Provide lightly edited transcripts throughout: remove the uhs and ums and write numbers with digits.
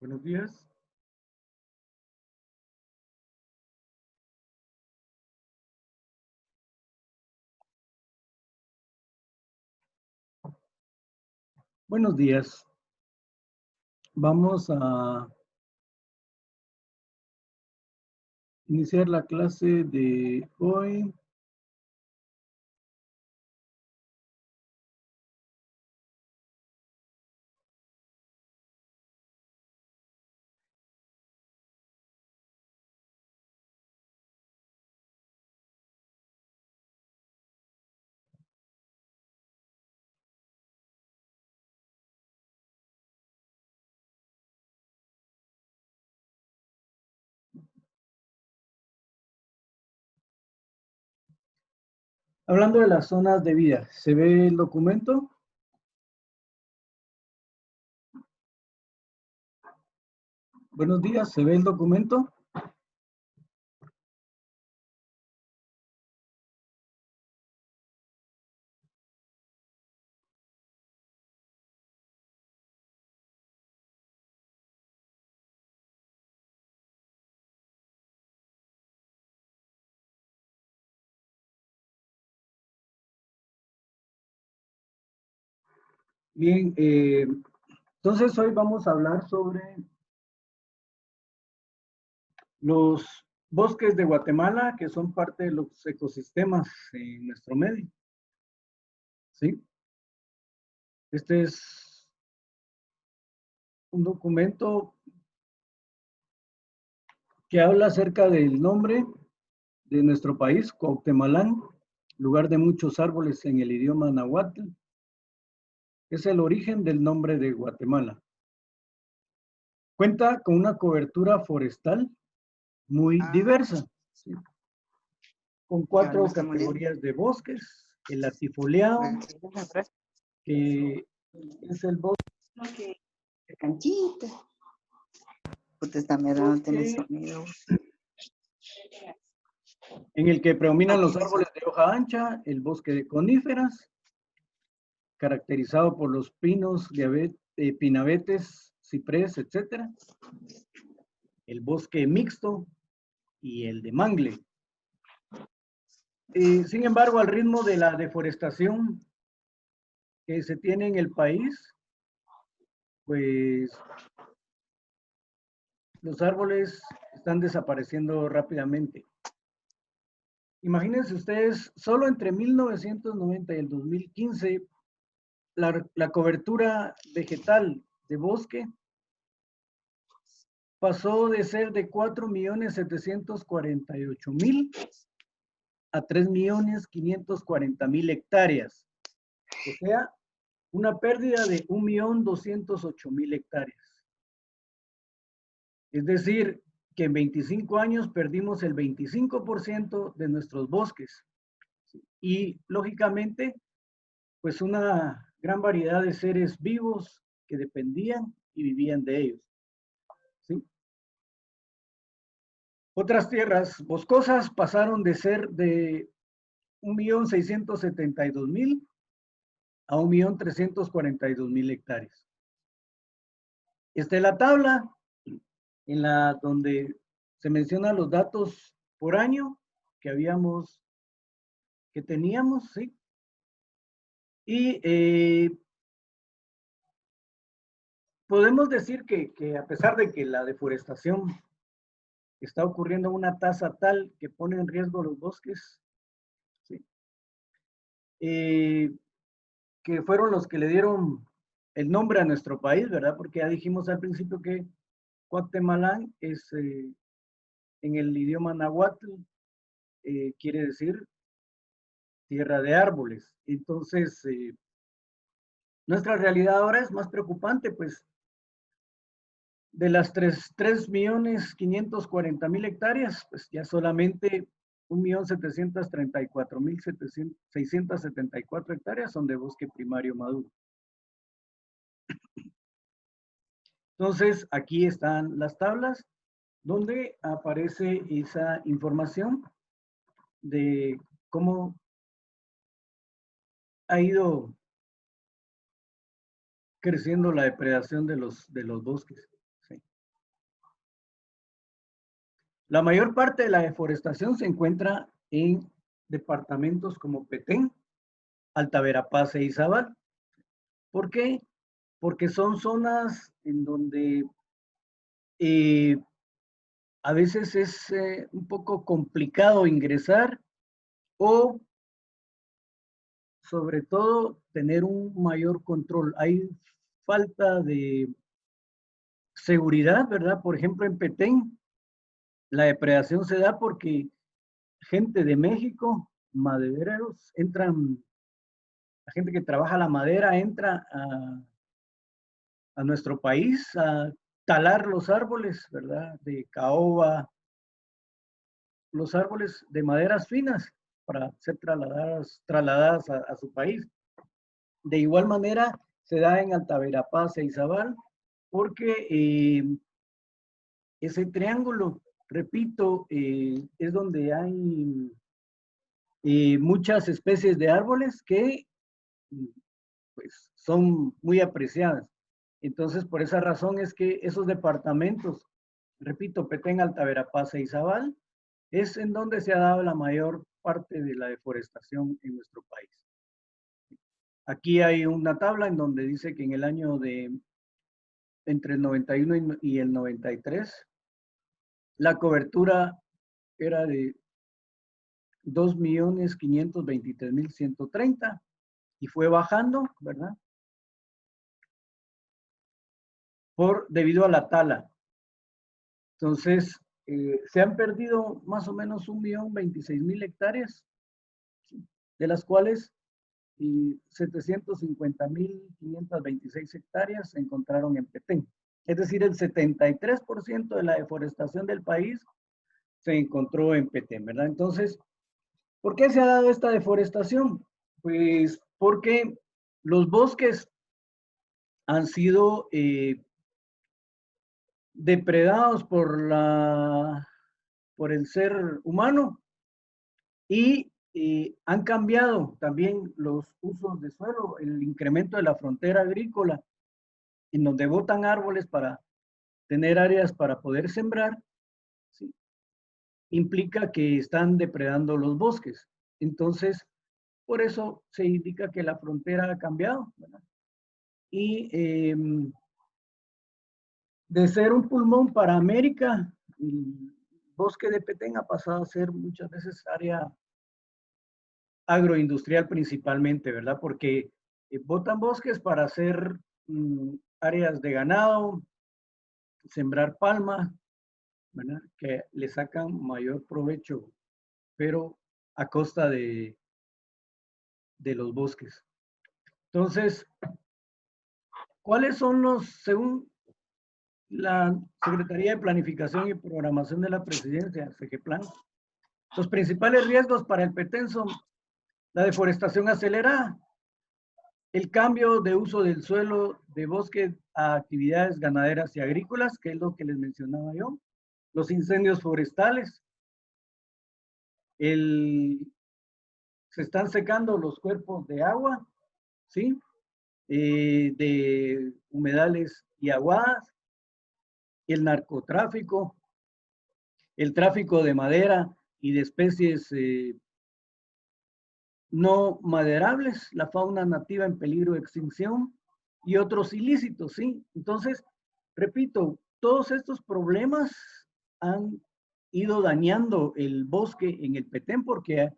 Buenos días. Buenos días. Vamos a iniciar la clase de hoy. Hablando de las zonas de vida, ¿se ve el documento? Buenos días, ¿se ve el documento? Bien, entonces hoy vamos a hablar sobre los bosques de Guatemala, que son parte de los ecosistemas en nuestro medio. ¿Sí? Este es un documento que habla acerca del nombre de nuestro país, Cuauhtémoc, lugar de muchos árboles en el idioma náhuatl. Es el origen del nombre de Guatemala. Cuenta con una cobertura forestal muy diversa, ¿sí? Con 4 categorías de bosques: el latifoliado, que es el bosque Canchita. Usted está mirando, no tiene sonido. en el que predominan los árboles de hoja ancha, el bosque de coníferas, caracterizado por los pinos, pinabetes, ciprés, etc. El bosque mixto y el de mangle. Sin embargo, al ritmo de la deforestación que se tiene en el país, pues los árboles están desapareciendo rápidamente. Imagínense ustedes, solo entre 1990 y el 2015, la cobertura vegetal de bosque pasó de ser de 4.748.000 a 3.540.000 hectáreas. O sea, una pérdida de 1.208.000 hectáreas. Es decir, que en 25 años perdimos el 25% de nuestros bosques. Y lógicamente, pues una gran variedad de seres vivos que dependían y vivían de ellos. ¿Sí? Otras tierras boscosas pasaron de ser de 1.672.000 a 1.342.000 hectáreas. Esta es la tabla en la donde se mencionan los datos por año que teníamos, ¿sí? Y podemos decir que a pesar de que la deforestación está ocurriendo a una tasa tal que pone en riesgo los bosques, ¿sí? Que fueron los que le dieron el nombre a nuestro país, ¿verdad? Porque ya dijimos al principio que Cuauhtémoc es, en el idioma náhuatl, quiere decir tierra de árboles. Entonces, nuestra realidad ahora es más preocupante, pues de las 3.540.000 hectáreas, pues ya solamente 1.734.674 hectáreas son de bosque primario maduro. Entonces, aquí están las tablas donde aparece esa información de cómo ha ido creciendo la depredación de los bosques. ¿Sí? La mayor parte de la deforestación se encuentra en departamentos como Petén, Alta Verapaz e Izabal. ¿Por qué? Porque son zonas en donde a veces es un poco complicado ingresar o sobre todo tener un mayor control. Hay falta de seguridad, ¿verdad? Por ejemplo, en Petén, la depredación se da porque gente de México, madereros, entran, la gente que trabaja la madera entra a nuestro país a talar los árboles, ¿verdad? De caoba, los árboles de maderas finas para ser trasladadas a su país. De igual manera se da en Alta Verapaz e Izabal, porque ese triángulo, repito, es donde hay muchas especies de árboles que pues, son muy apreciadas. Entonces, por esa razón es que esos departamentos, repito, Petén, Alta Verapaz e Izabal, es en donde se ha dado la mayor parte de la deforestación en nuestro país. Aquí hay una tabla en donde dice que en el año de entre el 91 y el 93, la cobertura era de 2.523.130 y fue bajando, ¿verdad? Debido a la tala. Entonces, se han perdido más o menos 1.026.000 hectáreas, de las cuales 750.526 hectáreas se encontraron en Petén. Es decir, el 73% de la deforestación del país se encontró en Petén, ¿verdad? Entonces, ¿por qué se ha dado esta deforestación? Pues porque los bosques han sido depredados por el ser humano y han cambiado también los usos de suelo, el incremento de la frontera agrícola, en donde botan árboles para tener áreas para poder sembrar, ¿sí? Implica que están depredando los bosques. Entonces, por eso se indica que la frontera ha cambiado, ¿verdad? Y de ser un pulmón para América, el bosque de Petén ha pasado a ser muchas veces área agroindustrial principalmente, ¿verdad? Porque botan bosques para hacer áreas de ganado, sembrar palma, ¿verdad? Que le sacan mayor provecho, pero a costa de los bosques. Entonces, ¿cuáles son según la Secretaría de Planificación y Programación de la Presidencia, SEGEPLAN, los principales riesgos para el Petén son la deforestación acelerada, el cambio de uso del suelo de bosque a actividades ganaderas y agrícolas, que es lo que les mencionaba yo, los incendios forestales, se están secando los cuerpos de agua, ¿sí? De humedales y aguadas, el narcotráfico, el tráfico de madera y de especies no maderables, la fauna nativa en peligro de extinción y otros ilícitos, ¿sí? Entonces, repito, todos estos problemas han ido dañando el bosque en el Petén porque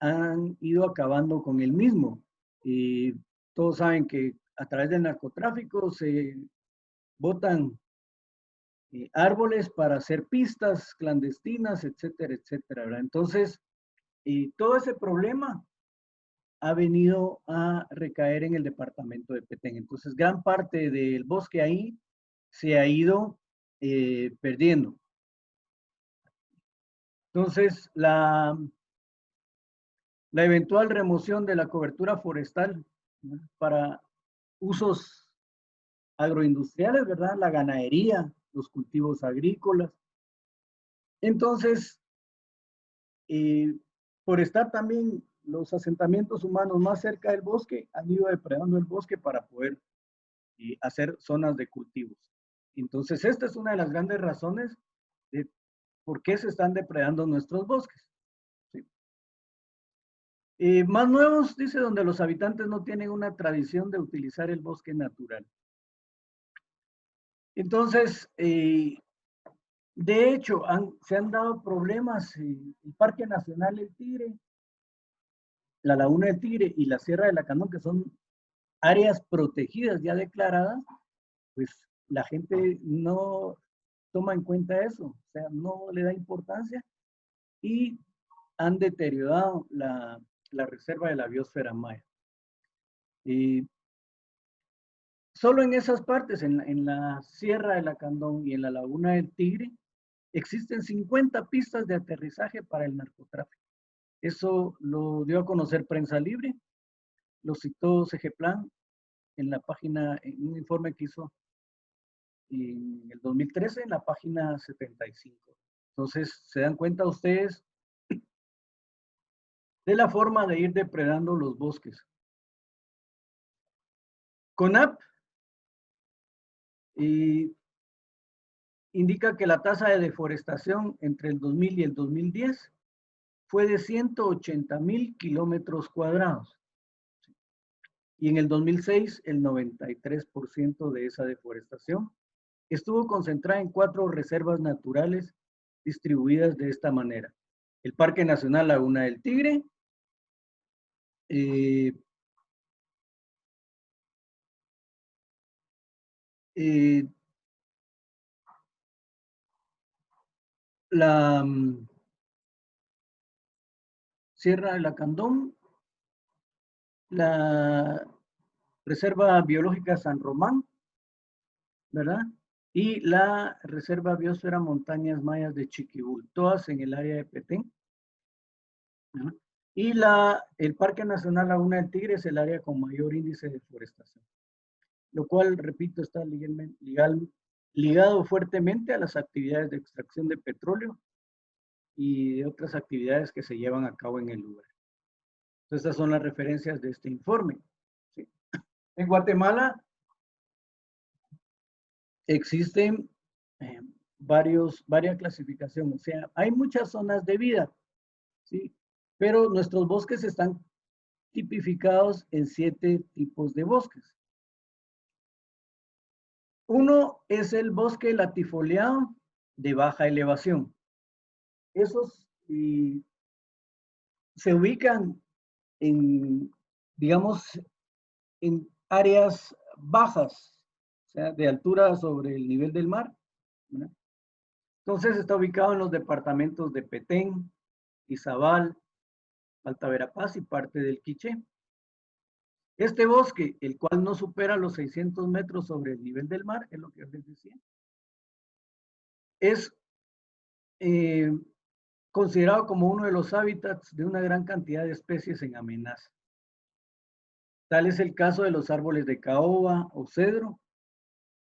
han ido acabando con el mismo. Y todos saben que a través del narcotráfico se botan árboles para hacer pistas clandestinas, etcétera, etcétera, ¿verdad? Entonces, todo ese problema ha venido a recaer en el departamento de Petén. Entonces, gran parte del bosque ahí se ha ido perdiendo. Entonces, la eventual remoción de la cobertura forestal, ¿no? Para usos agroindustriales, ¿verdad? La ganadería, los cultivos agrícolas. Entonces, por estar también los asentamientos humanos más cerca del bosque, han ido depredando el bosque para poder hacer zonas de cultivos. Entonces, esta es una de las grandes razones de por qué se están depredando nuestros bosques. ¿Sí? Más nuevos, dice, donde los habitantes no tienen una tradición de utilizar el bosque natural. Entonces, de hecho, se han dado problemas en el Parque Nacional El Tigre, la Laguna del Tigre y la Sierra de Lacandón, que son áreas protegidas ya declaradas, pues la gente no toma en cuenta eso, o sea, no le da importancia y han deteriorado la reserva de la biosfera maya. Y solo en esas partes, en la Sierra de Lacandón y en la Laguna del Tigre, existen 50 pistas de aterrizaje para el narcotráfico. Eso lo dio a conocer Prensa Libre, lo citó CGPLAN en la página, en un informe que hizo en el 2013 en la página 75. Entonces, se dan cuenta ustedes de la forma de ir depredando los bosques. CONAP indica que la tasa de deforestación entre el 2000 y el 2010 fue de 180,000 kilómetros cuadrados. Y en el 2006, el 93% de esa deforestación estuvo concentrada en 4 reservas naturales distribuidas de esta manera. El Parque Nacional Laguna del Tigre, la Sierra de Lacandón, la Reserva Biológica San Román, ¿verdad? Y la Reserva Biosfera Montañas Mayas de Chiquibul, todas en el área de Petén. ¿verdad? Y el Parque Nacional Laguna del Tigre es el área con mayor índice de deforestación, lo cual, repito, está ligado fuertemente a las actividades de extracción de petróleo y de otras actividades que se llevan a cabo en el lugar. Entonces, estas son las referencias de este informe. ¿Sí? En Guatemala existen varias clasificaciones, o sea, hay muchas zonas de vida, ¿sí? Pero nuestros bosques están tipificados en 7 tipos de bosques. Uno es el bosque latifoliado de baja elevación. Esos se ubican en, digamos, en áreas bajas, o sea, de altura sobre el nivel del mar, ¿verdad? Entonces está ubicado en los departamentos de Petén, Izabal, Alta Verapaz y parte del Quiché. Este bosque, el cual no supera los 600 metros sobre el nivel del mar, es lo que les decía, es considerado como uno de los hábitats de una gran cantidad de especies en amenaza. Tal es el caso de los árboles de caoba o cedro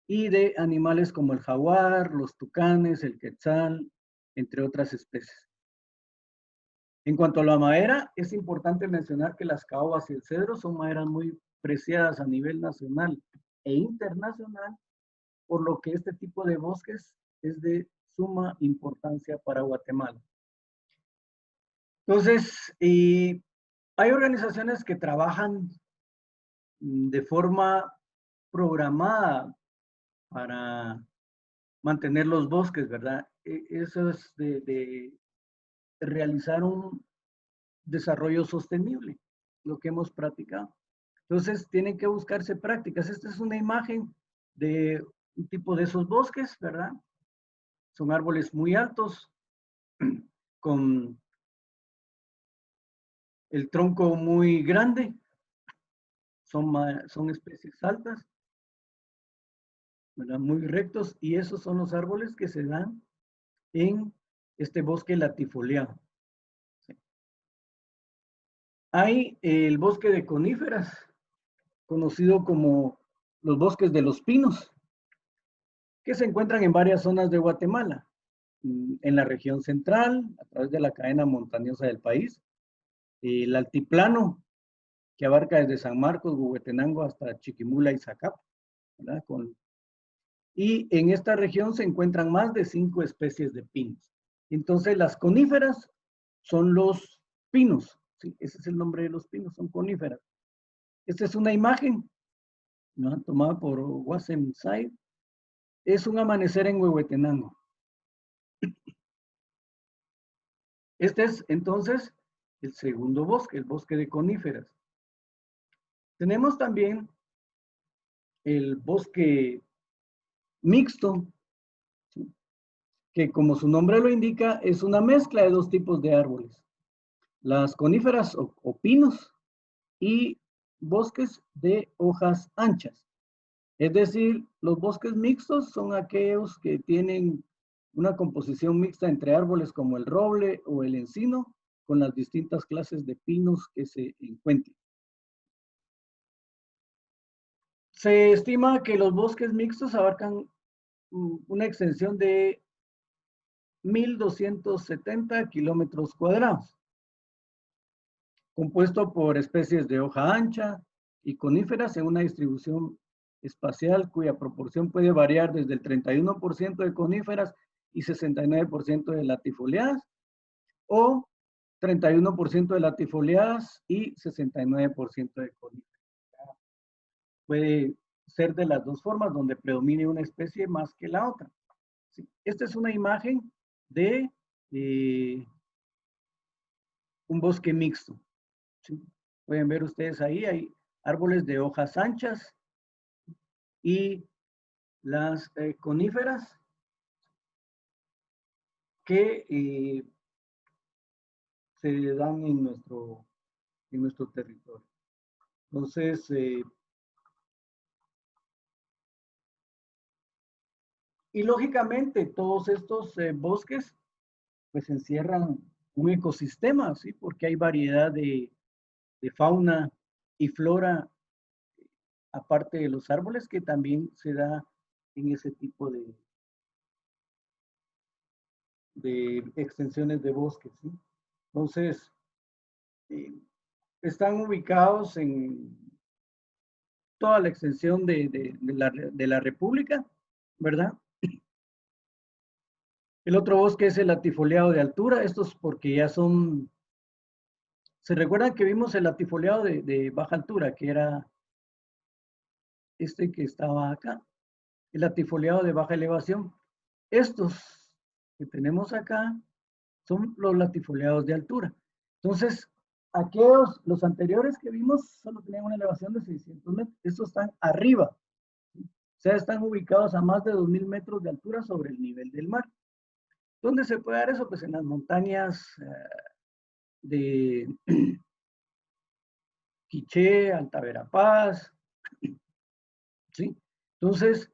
y de animales como el jaguar, los tucanes, el quetzal, entre otras especies. En cuanto a la madera, es importante mencionar que las caobas y el cedro son maderas muy preciadas a nivel nacional e internacional, por lo que este tipo de bosques es de suma importancia para Guatemala. Entonces, hay organizaciones que trabajan de forma programada para mantener los bosques, ¿verdad? Eso es de realizar un desarrollo sostenible, lo que hemos practicado. Entonces, tienen que buscarse prácticas. Esta es una imagen de un tipo de esos bosques, ¿verdad? Son árboles muy altos, con el tronco muy grande, son especies altas, ¿verdad? Muy rectos, y esos son los árboles que se dan en este bosque latifoliado. ¿Sí? Hay el bosque de coníferas, conocido como los bosques de los pinos, que se encuentran en varias zonas de Guatemala, en la región central, a través de la cadena montañosa del país, el altiplano, que abarca desde San Marcos, Huehuetenango, hasta Chiquimula y Zacapa, ¿verdad? Y en esta región se encuentran más de 5 especies de pinos. Entonces las coníferas son los pinos, ¿sí? Ese es el nombre de los pinos, son coníferas. Esta es una imagen, ¿no?, tomada por Wasem Said. Es un amanecer en Huehuetenango. Este es entonces el segundo bosque, el bosque de coníferas. Tenemos también el bosque mixto, ¿sí?, que como su nombre lo indica, es una mezcla de dos tipos de árboles. Las coníferas o pinos y bosques de hojas anchas. Es decir, los bosques mixtos son aquellos que tienen una composición mixta entre árboles como el roble o el encino, con las distintas clases de pinos que se encuentren. Se estima que los bosques mixtos abarcan una extensión de 1.270 kilómetros cuadrados, compuesto por especies de hoja ancha y coníferas en una distribución espacial cuya proporción puede variar desde el 31% de coníferas y 69% de latifoliadas, o 31% de latifoliadas y 69% de coníferas. Puede ser de las dos formas, donde predomine una especie más que la otra. ¿Sí? Esta es una imagen de un bosque mixto. ¿Sí? Pueden ver ustedes ahí, hay árboles de hojas anchas y las coníferas que se dan en nuestro territorio. Entonces, y lógicamente todos estos bosques pues encierran un ecosistema, ¿sí? Porque hay variedad de fauna y flora, aparte de los árboles, que también se da en ese tipo de extensiones de bosques, ¿sí? Entonces, están ubicados en toda la extensión de la República, ¿verdad? El otro bosque es el latifoliado de altura. Estos porque ya son... ¿Se recuerdan que vimos el latifoliado de baja altura, que era este que estaba acá? El latifoliado de baja elevación. Estos que tenemos acá son los latifoliados de altura. Entonces, aquellos, los anteriores que vimos, solo tenían una elevación de 600 metros. Estos están arriba. O sea, están ubicados a más de 2.000 metros de altura sobre el nivel del mar. ¿Dónde se puede dar eso? Pues en las montañas de Quiché, Alta Verapaz, ¿sí? Entonces,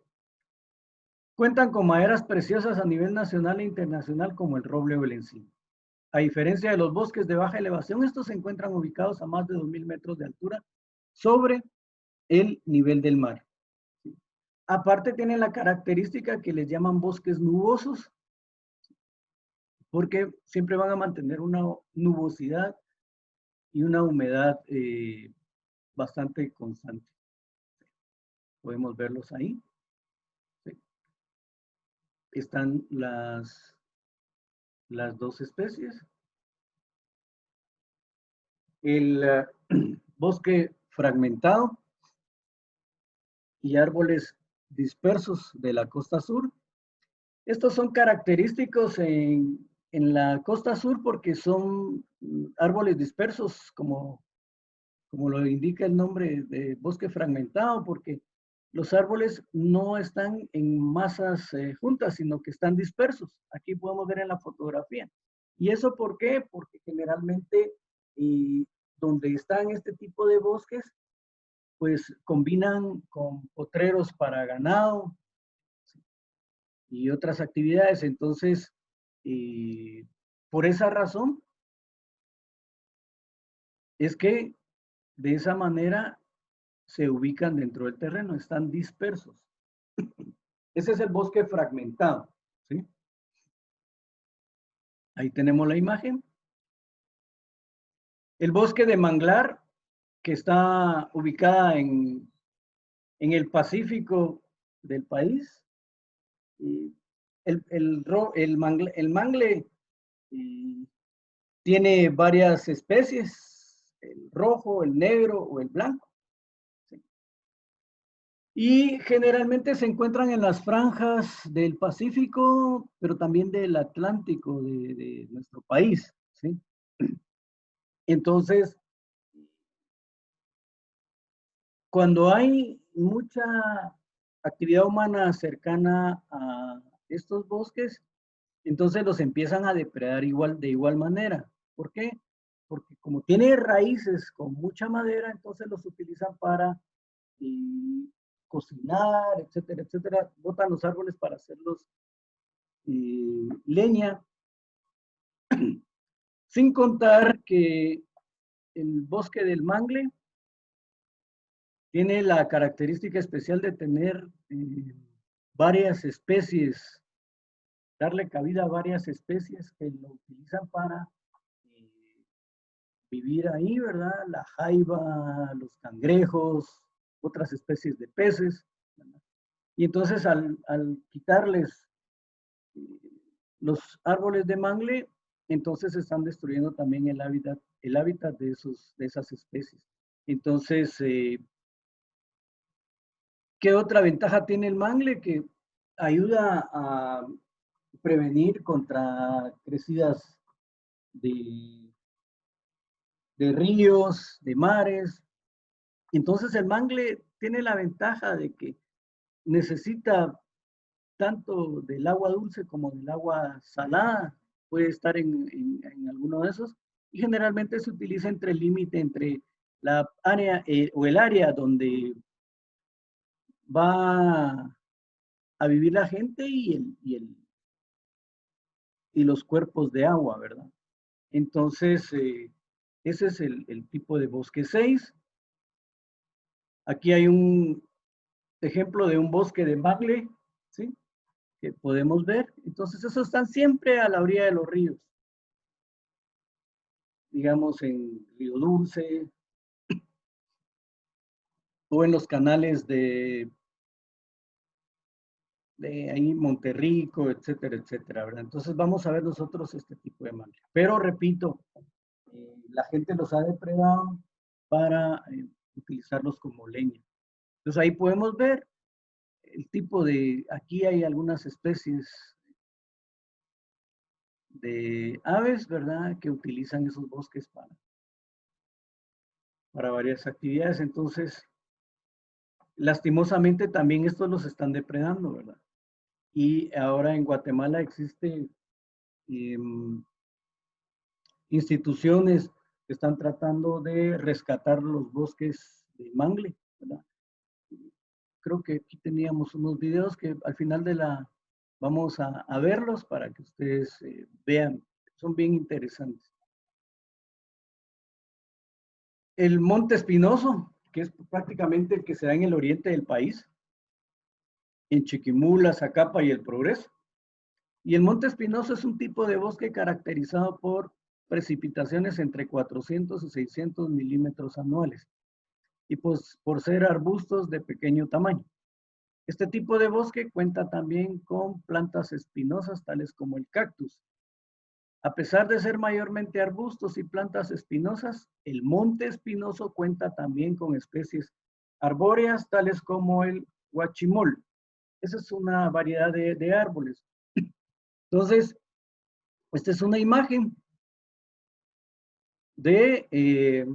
cuentan con maderas preciosas a nivel nacional e internacional como el roble o el encino. A diferencia de los bosques de baja elevación, estos se encuentran ubicados a más de 2.000 metros de altura sobre el nivel del mar. Aparte tienen la característica que les llaman bosques nubosos, porque siempre van a mantener una nubosidad y una humedad bastante constante. Podemos verlos ahí. Sí. Están las dos especies. El bosque fragmentado y árboles dispersos de la costa sur. Estos son característicos en la costa sur porque son árboles dispersos, como lo indica el nombre de bosque fragmentado, porque los árboles no están en masas juntas, sino que están dispersos. Aquí podemos ver en la fotografía. ¿Y eso por qué? Porque generalmente donde están este tipo de bosques, pues combinan con potreros para ganado y otras actividades. Entonces, por esa razón, es que de esa manera se ubican dentro del terreno, están dispersos. Ese es el bosque fragmentado, ¿sí? Ahí tenemos la imagen. El bosque de manglar, que está ubicada en el Pacífico del país. El mangle tiene varias especies, el rojo, el negro o el blanco. ¿Sí? Y generalmente se encuentran en las franjas del Pacífico, pero también del Atlántico de nuestro país. ¿Sí? Entonces, cuando hay mucha actividad humana cercana a estos bosques, entonces los empiezan a depredar de igual manera. ¿Por qué? Porque como tiene raíces con mucha madera, entonces los utilizan para cocinar, etcétera, etcétera. Botan los árboles para hacerlos leña. Sin contar que el bosque del mangle tiene la característica especial de tener varias especies, darle cabida a varias especies que lo utilizan para vivir ahí, ¿verdad? La jaiba, los cangrejos, otras especies de peces, ¿verdad? Y entonces al quitarles los árboles de mangle, entonces se están destruyendo también el hábitat de esas especies. Entonces, ¿qué otra ventaja tiene el mangle? Que ayuda a prevenir contra crecidas de ríos, de mares. Entonces el mangle tiene la ventaja de que necesita tanto del agua dulce como del agua salada, puede estar en alguno de esos, y generalmente se utiliza entre el límite entre la área o el área donde va a vivir la gente y los cuerpos de agua, ¿verdad? Entonces, ese es el tipo de bosque 6. Aquí hay un ejemplo de un bosque de mangle, ¿sí? Que podemos ver. Entonces, esos están siempre a la orilla de los ríos. Digamos, en Río Dulce o en los canales de ahí Monterrico, etcétera, etcétera, ¿verdad? Entonces, vamos a ver nosotros este tipo de mangle. Pero, repito, la gente los ha depredado para utilizarlos como leña. Entonces, ahí podemos ver el tipo de, aquí hay algunas especies de aves, ¿verdad? Que utilizan esos bosques para varias actividades. Entonces, lastimosamente también estos los están depredando, ¿verdad? Y ahora en Guatemala existe instituciones que están tratando de rescatar los bosques de mangle, ¿verdad? Creo que aquí teníamos unos videos que al final vamos a verlos para que ustedes vean, son bien interesantes. El Monte Espinoso, que es prácticamente el que se da en el oriente del país, en Chiquimula, Zacapa y El Progreso. Y el Monte Espinoso es un tipo de bosque caracterizado por precipitaciones entre 400 y 600 milímetros anuales, y pues por ser arbustos de pequeño tamaño. Este tipo de bosque cuenta también con plantas espinosas tales como el cactus. A pesar de ser mayormente arbustos y plantas espinosas, el monte espinoso cuenta también con especies arbóreas tales como el huachimol. Esa es una variedad de árboles. Entonces, esta es una imagen de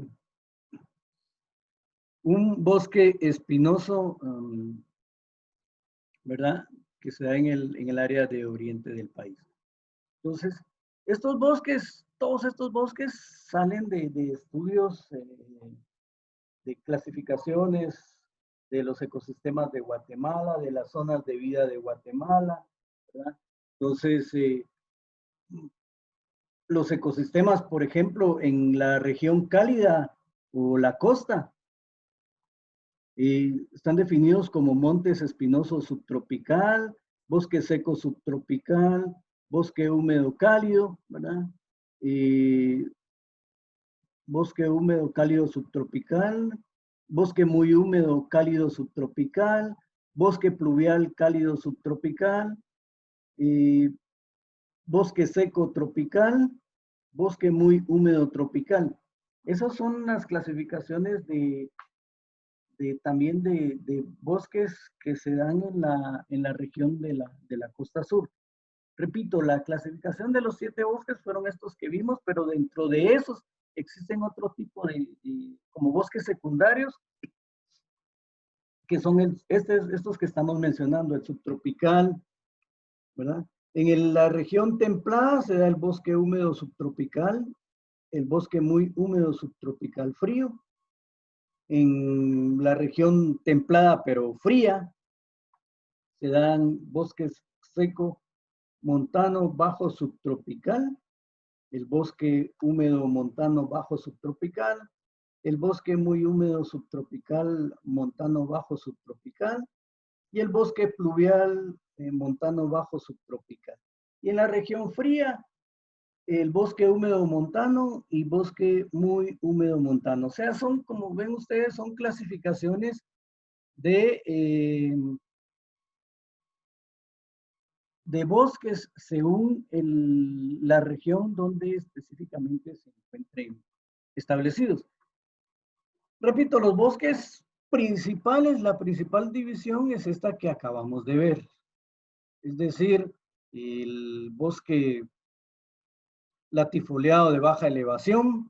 un bosque espinoso, ¿verdad? Que se da en el área de oriente del país. Entonces, estos bosques, todos estos bosques salen de estudios, de clasificaciones de los ecosistemas de Guatemala, de las zonas de vida de Guatemala, ¿verdad? Entonces, los ecosistemas, por ejemplo, en la región cálida o la costa, están definidos como montes espinosos subtropical, bosque seco subtropical, bosque húmedo cálido, ¿verdad? Bosque húmedo cálido subtropical, bosque muy húmedo cálido subtropical, bosque pluvial cálido subtropical, bosque seco tropical, bosque muy húmedo tropical. Esas son las clasificaciones también de bosques que se dan en la región de la costa sur. Repito, la clasificación de los 7 bosques fueron estos que vimos, pero dentro de esos existen otro tipo como bosques secundarios, que son estos que estamos mencionando, el subtropical, ¿verdad? La región templada se da el bosque húmedo subtropical, el bosque muy húmedo subtropical frío. En la región templada pero fría se dan bosques seco montano bajo subtropical, el bosque húmedo montano bajo subtropical, el bosque muy húmedo subtropical montano bajo subtropical y el bosque pluvial montano bajo subtropical. Y en la región fría, el bosque húmedo montano y bosque muy húmedo montano. O sea, son, como ven ustedes, son clasificaciones de bosques según la región donde específicamente se encuentren establecidos. Repito, los bosques principales, la principal división es esta que acabamos de ver. Es decir, el bosque latifoliado de baja elevación,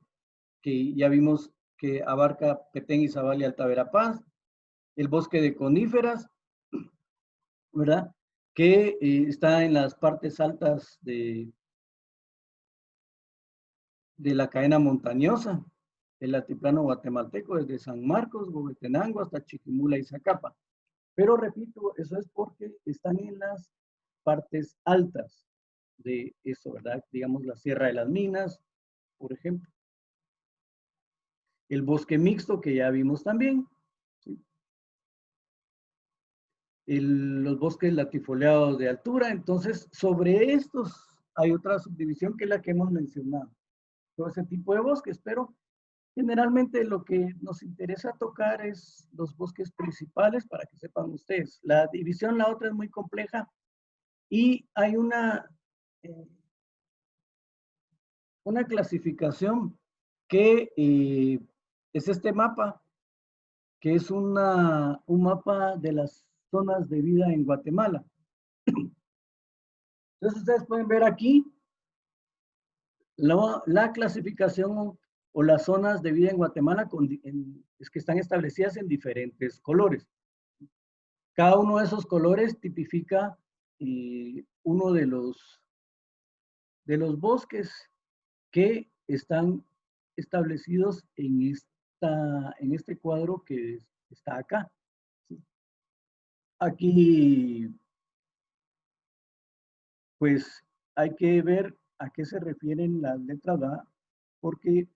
que ya vimos que abarca Petén, Izabal y Alta Verapaz, el bosque de coníferas, ¿verdad? Que está en las partes altas de la cadena montañosa, el altiplano guatemalteco, desde San Marcos, Huehuetenango hasta Chiquimula y Zacapa. Pero repito, eso es porque están en las partes altas de eso, ¿verdad? Digamos la Sierra de las Minas, por ejemplo. El bosque mixto que ya vimos también, ¿sí? Los bosques latifoliados de altura. Entonces, sobre estos hay otra subdivisión que es la que hemos mencionado. Todo ese tipo de bosques, pero generalmente lo que nos interesa tocar es los bosques principales para que sepan ustedes. La división, la otra es muy compleja y hay una clasificación que es este mapa, que es un mapa de las zonas de vida en Guatemala. Entonces ustedes pueden ver aquí la clasificación o las zonas de vida en Guatemala es que están establecidas en diferentes colores. Cada uno de esos colores tipifica uno de los bosques que están establecidos en este cuadro que está acá. ¿Sí? Aquí, pues, hay que ver a qué se refieren las letras A, porque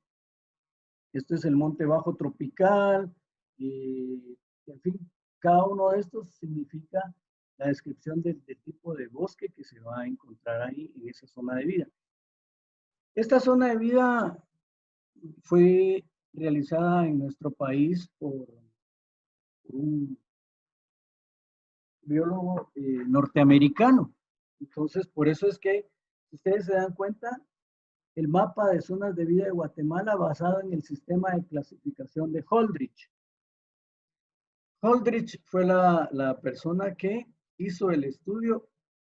esto es el Monte Bajo Tropical, en fin, cada uno de estos significa la descripción del tipo de bosque que se va a encontrar ahí en esa zona de vida. Esta zona de vida fue realizada en nuestro país por un biólogo norteamericano. Entonces, por eso es que, si ustedes se dan cuenta, el mapa de zonas de vida de Guatemala basado en el sistema de clasificación de Holdridge. Holdridge fue la persona que hizo el estudio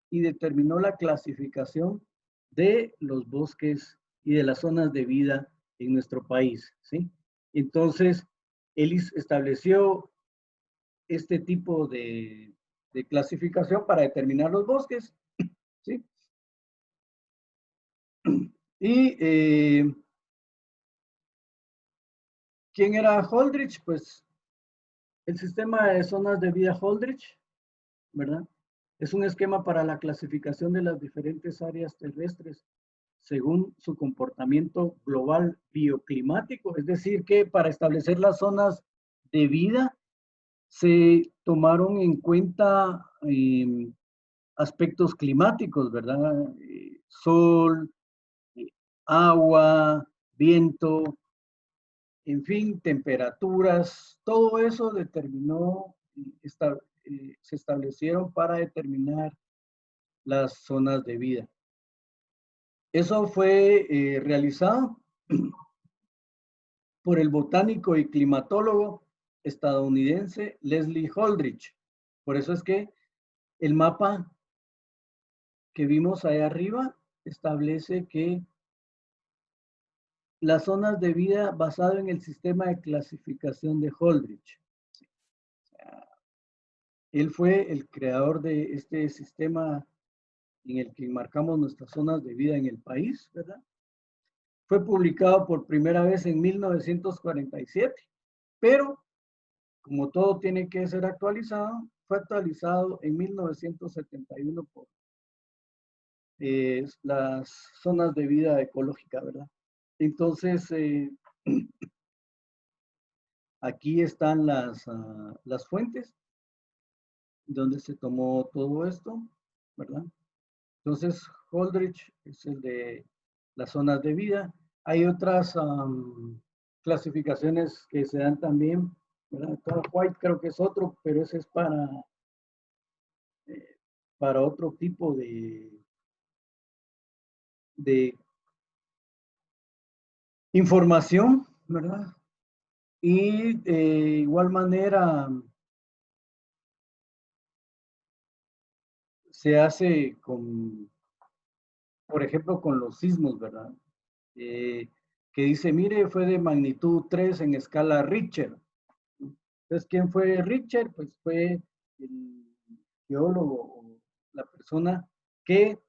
y determinó la clasificación de los bosques y de las zonas de vida en nuestro país, ¿sí? Entonces, él estableció este tipo de clasificación para determinar los bosques, ¿sí? Y ¿quién era Holdridge? Pues el sistema de zonas de vida Holdridge, ¿verdad? Es un esquema para la clasificación de las diferentes áreas terrestres según su comportamiento global bioclimático, es decir, que para establecer las zonas de vida se tomaron en cuenta aspectos climáticos, ¿verdad? Sol, agua, viento, en fin, temperaturas, todo eso determinó, se establecieron para determinar las zonas de vida. Eso fue realizado por el botánico y climatólogo estadounidense Leslie Holdridge. Por eso es que el mapa que vimos ahí arriba establece que las zonas de vida basado en el sistema de clasificación de Holdridge. Él fue el creador de este sistema en el que marcamos nuestras zonas de vida en el país, ¿verdad? Fue publicado por primera vez en 1947, pero como todo tiene que ser actualizado, fue actualizado en 1971 por las zonas de vida ecológica, ¿verdad? Entonces, aquí están las fuentes donde se tomó todo esto, ¿verdad? Entonces, Holdridge es el de las zonas de vida. Hay otras clasificaciones que se dan también, ¿verdad? White creo que es otro, pero ese es para otro tipo de información, ¿verdad? Y de igual manera se hace con, por ejemplo, con los sismos, ¿verdad? Que dice, mire, fue de magnitud 3 en escala Richter. Entonces, ¿quién fue Richter? Pues fue el geólogo o la persona que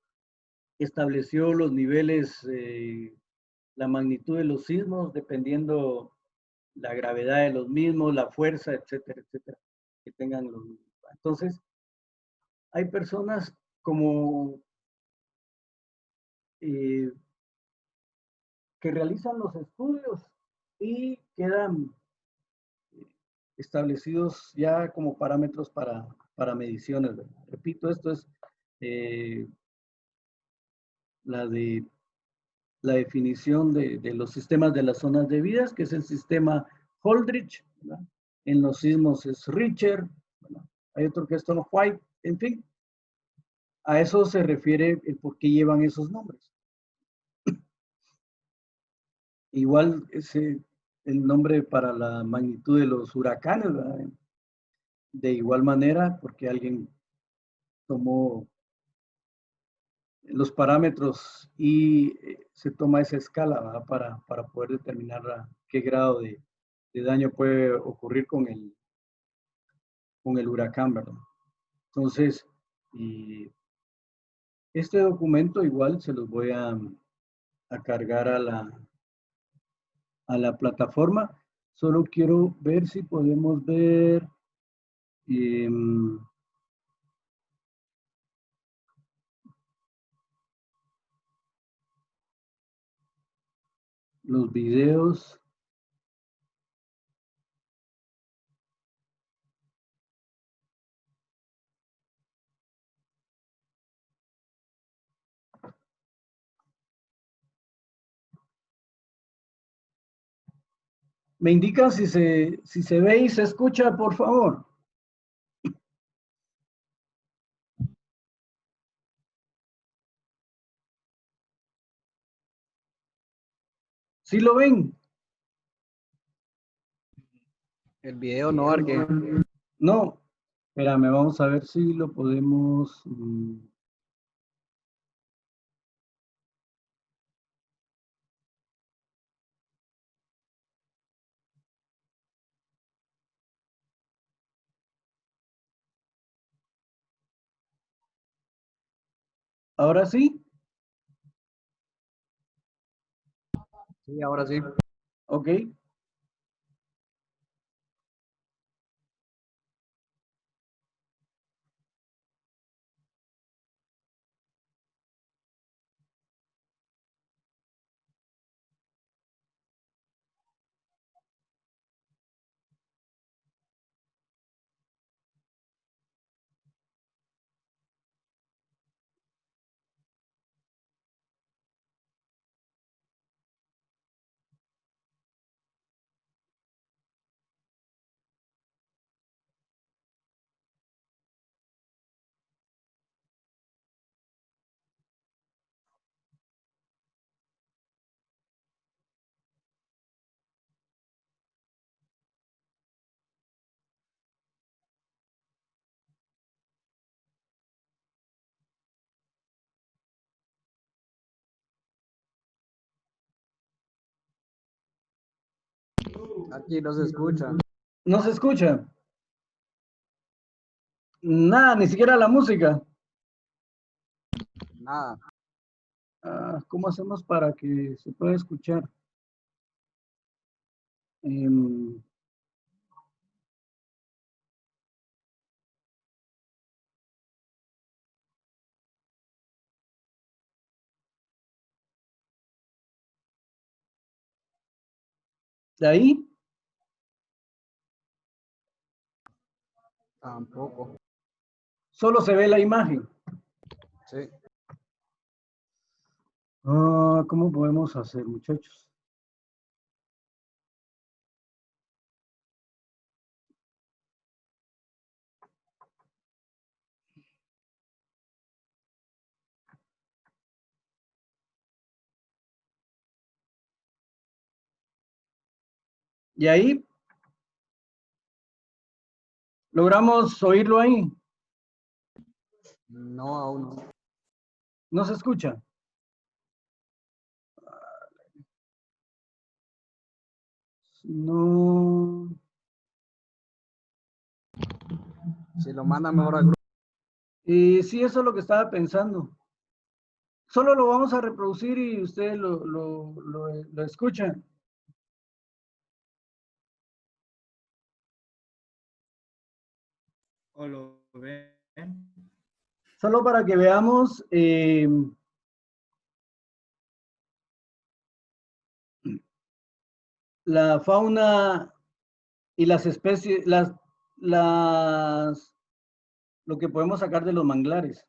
estableció los niveles, la magnitud de los sismos, dependiendo la gravedad de los mismos, la fuerza, etcétera, que tengan los mismos. Entonces, hay personas como eh, que realizan los estudios y quedan establecidos ya como parámetros para mediciones, ¿verdad? Repito, esto es eh, la de la definición de los sistemas de las zonas de vidas, que es el sistema Holdridge, ¿verdad? En los sismos es Richter, ¿verdad? Hay otro que es Tom White, en fin, a eso se refiere el por qué llevan esos nombres. Igual ese, el nombre para la magnitud de los huracanes, ¿verdad? De igual manera, porque alguien tomó los parámetros y se toma esa escala, ¿verdad? Para poder determinar qué grado de daño puede ocurrir con el huracán, ¿verdad? Entonces, este documento igual se los voy a cargar a la plataforma. Solo quiero ver si podemos ver eh, los videos. Me indican si se ve y se escucha, por favor. ¿Sí lo ven? El video no, Arque. No. Espérame, vamos a ver si lo podemos. Ahora sí. Sí, ahora sí. Ok. Aquí no se escucha. ¿No se escucha? Nada, ni siquiera la música. Nada. ¿Cómo hacemos para que se pueda escuchar? Em, de ahí, Tampoco. solo se ve la imagen. Sí. ¿Cómo podemos hacer, muchachos? Y ahí, logramos oírlo ahí. No, aún no. ¿No se escucha? No. Si lo manda mejor al grupo. Sí, eso es lo que estaba pensando. Solo lo vamos a reproducir y ustedes lo escuchan. O lo ven. Solo para que veamos la fauna y las especies, lo que podemos sacar de los manglares.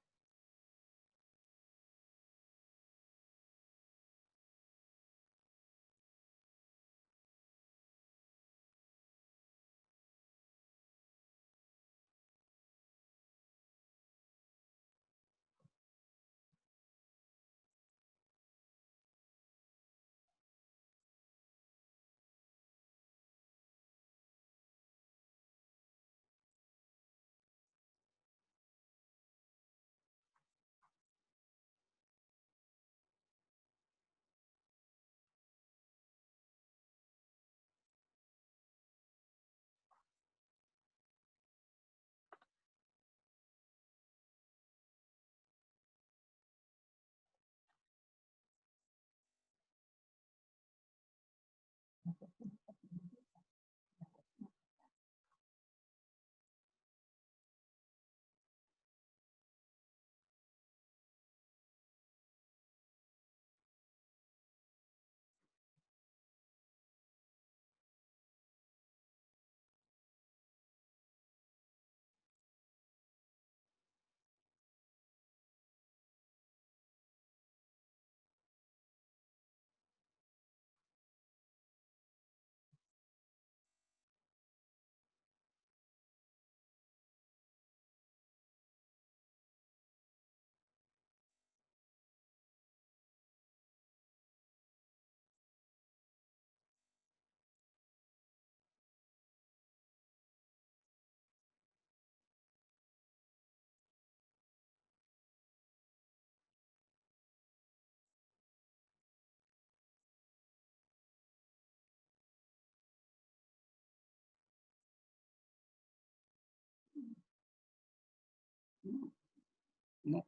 No.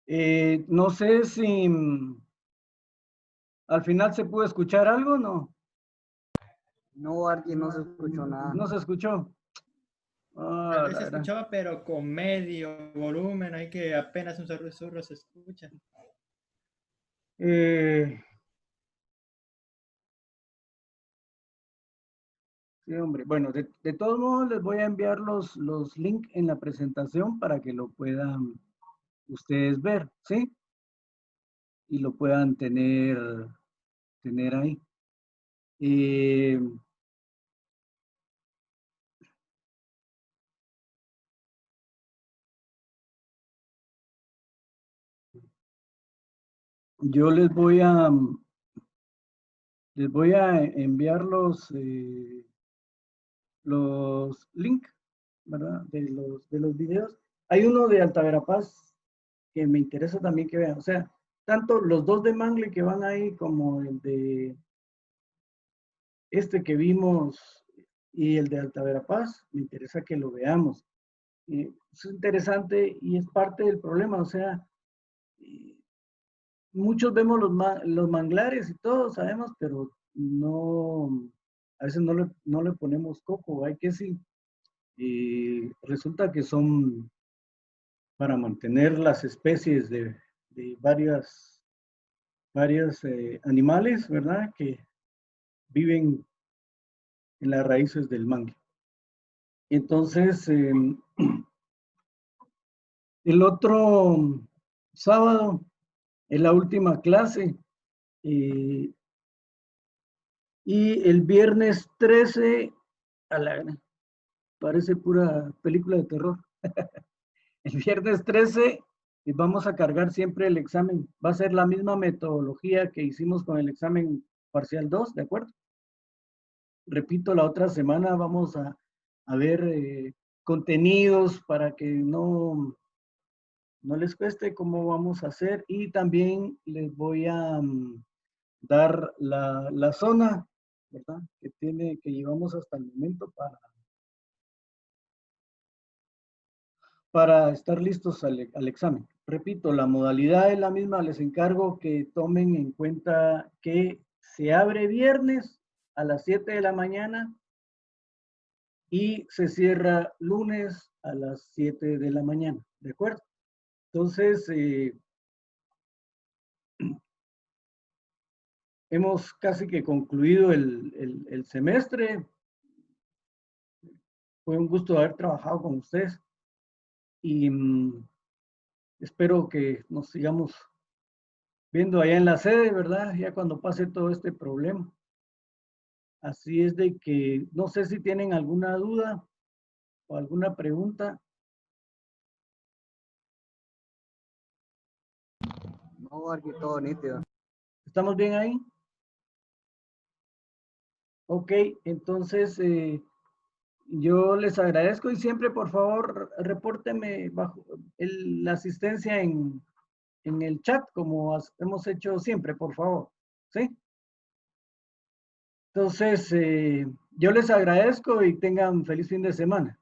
No sé si al final se pudo escuchar algo, ¿no? No, Arqui, no se escuchó nada. ¿No se escuchó? Tal Ah, vez la se verdad. escuchaba, pero con medio volumen, hay que apenas un susurro se escucha. Sí, hombre. Bueno, de todos modos les voy a enviar los links en la presentación para que lo puedan ustedes ver, ¿sí? Y lo puedan tener ahí. Eh, yo les voy a enviar los links, ¿verdad? De los videos. Hay uno de Alta Verapaz que me interesa también que vean. O sea, tanto los dos de Mangle que van ahí como el de este que vimos y el de Alta Verapaz, me interesa que lo veamos. Es interesante y es parte del problema. O sea, muchos vemos los manglares y todo, sabemos, pero no, a veces no le ponemos coco. Hay que sí. Resulta que son para mantener las especies de varios animales, ¿verdad? Que viven en las raíces del mangle. Entonces, el otro sábado, en la última clase, y el viernes 13, parece pura película de terror. El viernes 13 vamos a cargar siempre el examen. Va a ser la misma metodología que hicimos con el examen parcial 2, ¿de acuerdo? Repito, la otra semana vamos a ver contenidos para que no les cueste cómo vamos a hacer, y también les voy a dar la zona, ¿verdad? Que llevamos hasta el momento para estar listos al examen. Repito, la modalidad es la misma. Les encargo que tomen en cuenta que se abre viernes a las 7 de la mañana y se cierra lunes a las 7 de la mañana, ¿de acuerdo? Entonces, hemos casi que concluido el semestre. Fue un gusto haber trabajado con ustedes y espero que nos sigamos viendo allá en la sede, ¿verdad? Ya cuando pase todo este problema. Así es de que no sé si tienen alguna duda o alguna pregunta. No, Arqui, todo nítido. ¿Estamos bien ahí? Ok, entonces yo les agradezco y siempre, por favor, repórtenme bajo la asistencia en el chat, como hemos hecho siempre, por favor. ¿Sí? Entonces, yo les agradezco y tengan feliz fin de semana.